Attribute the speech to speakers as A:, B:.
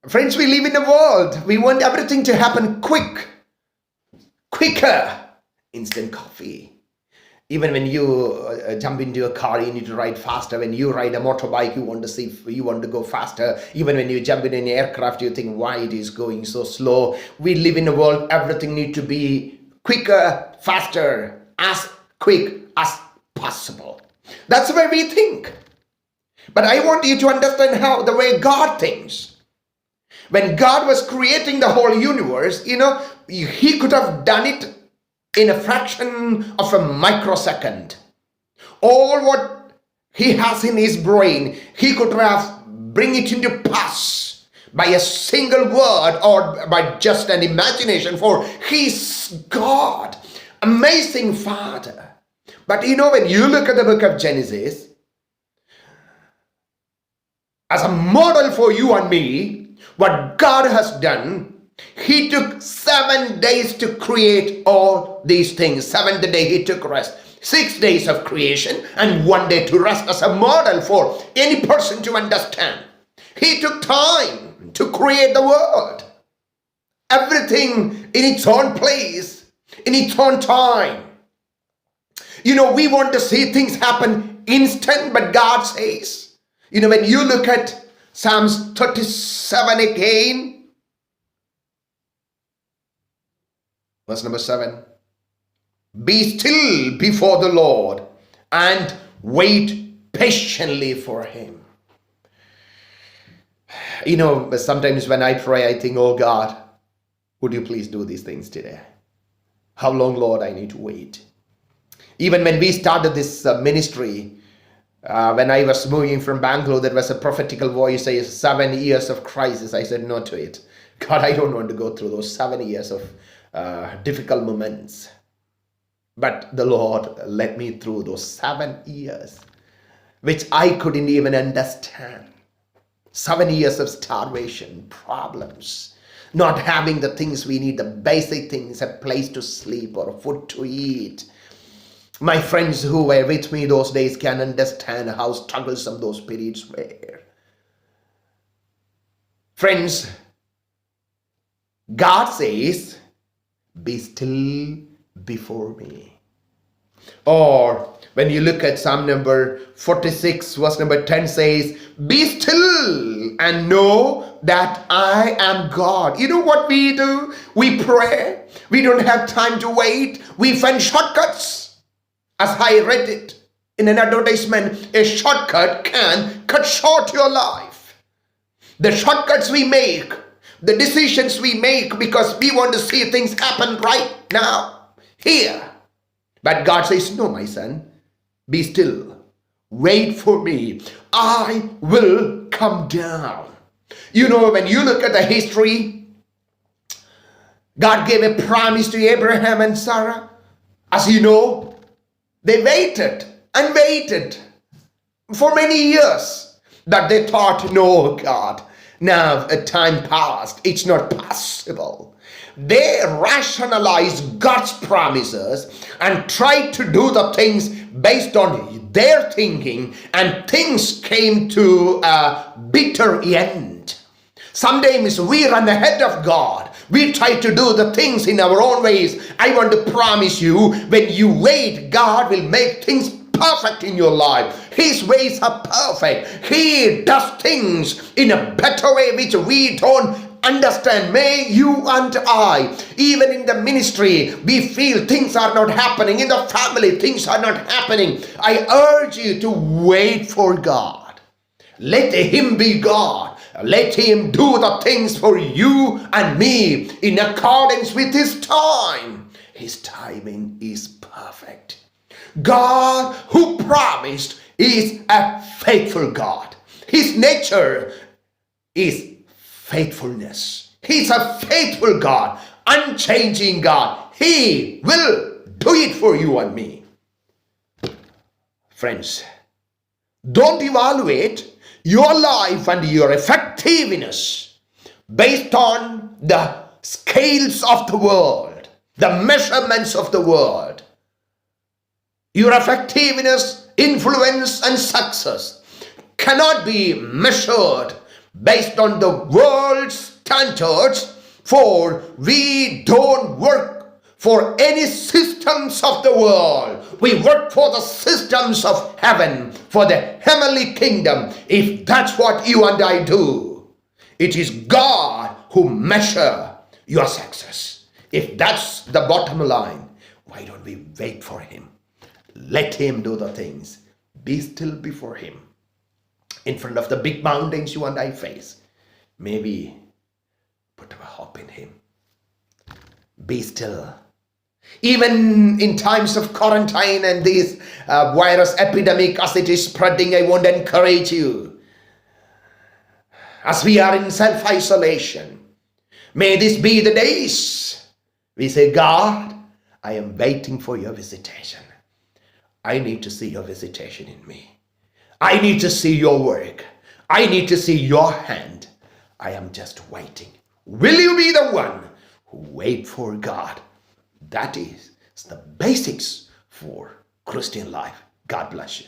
A: Friends, we live in a world. We want everything to happen quicker. Instant coffee. Even when you jump into a car, you need to ride faster. When you ride a motorbike, you want to go faster. Even when you jump in an aircraft, you think, why it is going so slow? We live in a world, everything needs to be quicker, faster, as quick as possible. That's the way we think. But I want you to understand how the way God thinks. When God was creating the whole universe, he could have done it in a fraction of a microsecond. All what he has in his brain, he could have bring it into pass by a single word or by just an imagination, for he's God, amazing Father. But when you look at the book of Genesis, as a model for you and me, what God has done, he took 7 days to create all these things. 7th day he took rest. 6 days of creation and 1 day to rest, as a model for any person to understand. He took time to create the world. Everything in its own place, in its own time. We want to see things happen instant, but God says, when you look at Psalms 37 again, verse number 7, be still before the Lord and wait patiently for him. Sometimes when I pray, I think, oh God, would you please do these things today? How long, Lord, I need to wait? Even when we started this ministry, when I was moving from Bangalore, there was a prophetical voice says 7 years of crisis. I said no to it. God, I don't want to go through those 7 years of difficult moments. But the Lord led me through those 7 years, which I couldn't even understand. 7 years of starvation, problems, not having the things we need, the basic things, a place to sleep or food to eat. My friends who were with me those days can understand how strugglesome those periods were. Friends, God says, be still before me. Or when you look at Psalm number 46, verse number 10 says, be still and know that I am God. You know what we do? We pray. We don't have time to wait. We find shortcuts. As I read it in an advertisement, a shortcut can cut short your life. The shortcuts we make, the decisions we make because we want to see things happen right now, here. But God says, no, my son, be still. Wait for me. I will come down. When you look at the history, God gave a promise to Abraham and Sarah. As you know, they waited and waited for many years that they thought, no, God, now a time passed. It's not possible. They rationalized God's promises and tried to do the things based on their thinking, and things came to a bitter end. Sometimes we run ahead of God. We try to do the things in our own ways. I want to promise you, when you wait, God will make things perfect in your life. His ways are perfect. He does things in a better way which we don't understand. May you and I, even in the ministry, we feel things are not happening. In the family, things are not happening. I urge you to wait for God. Let him be God. Let him do the things for you and me in accordance with his time. His timing is perfect. God who promised is a faithful God. His nature is faithfulness. He's a faithful God, unchanging God. He will do it for you and me. Friends, don't evaluate your life and your effectiveness based on the scales of the world, the measurements of the world. Your effectiveness, influence, and success cannot be measured based on the world's standards, for we don't work for any systems of the world. We work for the systems of heaven, for the heavenly kingdom. If that's what you and I do, it is God who measures your success. If that's the bottom line, why don't we wait for him? Let him do the things. Be still before him. In front of the big mountains you and I face, maybe put our hope in him. Be still. Even in times of quarantine and this virus epidemic as it is spreading, I want to encourage you. As we are in self-isolation, may this be the days we say, God, I am waiting for your visitation. I need to see your visitation in me. I need to see your work. I need to see your hand. I am just waiting. Will you be the one who wait for God? That is the basics for Christian life. God bless you.